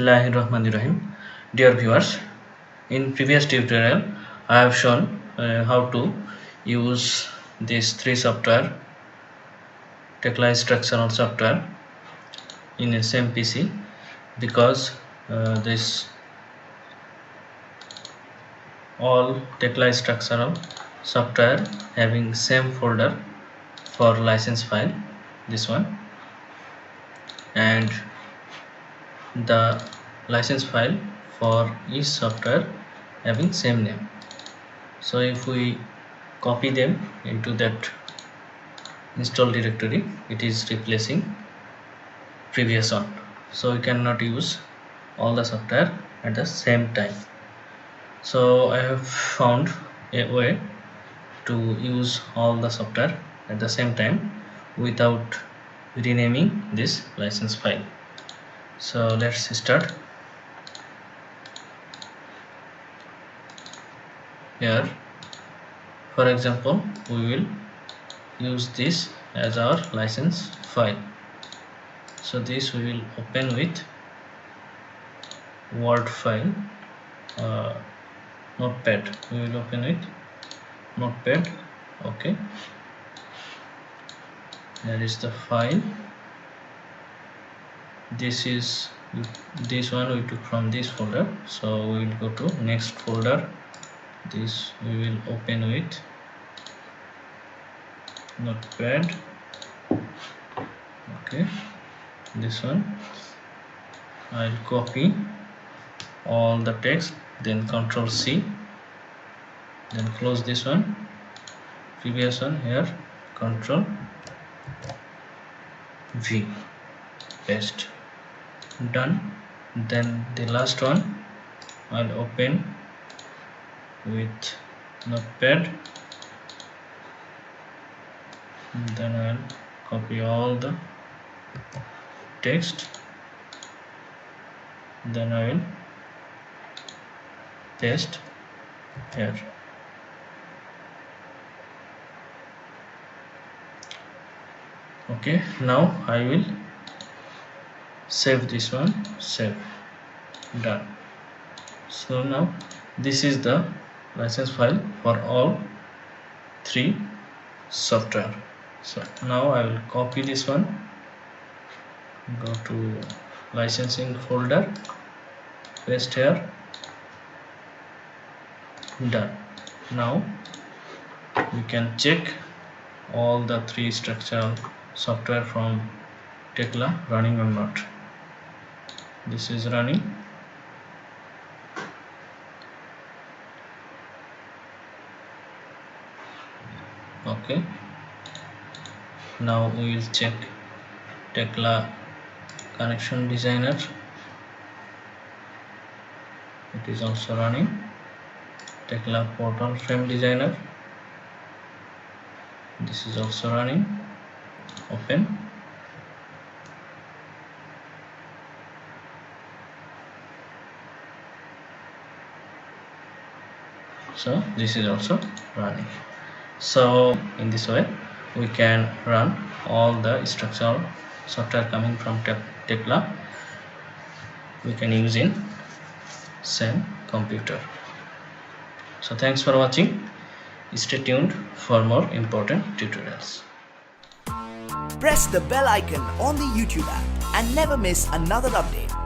Bismillahirrahmanirrahim. Dear viewers, in previous tutorial I have shown how to use these three software, Tekla instructional software in a same PC, because this all Tekla instructional software having same folder for license file, this one, and the license file for each software having same name. So if we copy them into that install directory, it is replacing previous one, so we cannot use all the software at the same time. So I have found a way to use all the software at the same time without renaming this license file. So let's start. Here, for example, we will use this as our license file. So this we will open with Word file, Notepad. We will open with Notepad. Okay, there is the file. This one we took from this folder, so we will go to next folder. This we will open with Notepad. Okay, this one I'll copy all the text, then Ctrl C, then close this one, previous one here, Ctrl V, paste, done. Then the last one I'll open with Notepad, then I'll copy all the text, then I will paste here. Okay, now I will save this one, save, done. So now this is the license file for all three software. So now I will copy this one, go to licensing folder, paste here, done. Now we can check all the three structural software from Tekla running or not. This is running. Okay, now we will check Tekla connection designer. It is also running. Tekla portal frame designer, this is also running. Open. So this is also running. So in this way we can run all the structural software coming from Tekla, we can use in same computer. So thanks for watching. Stay tuned for more important tutorials. Press the bell icon on the YouTube app and never miss another update.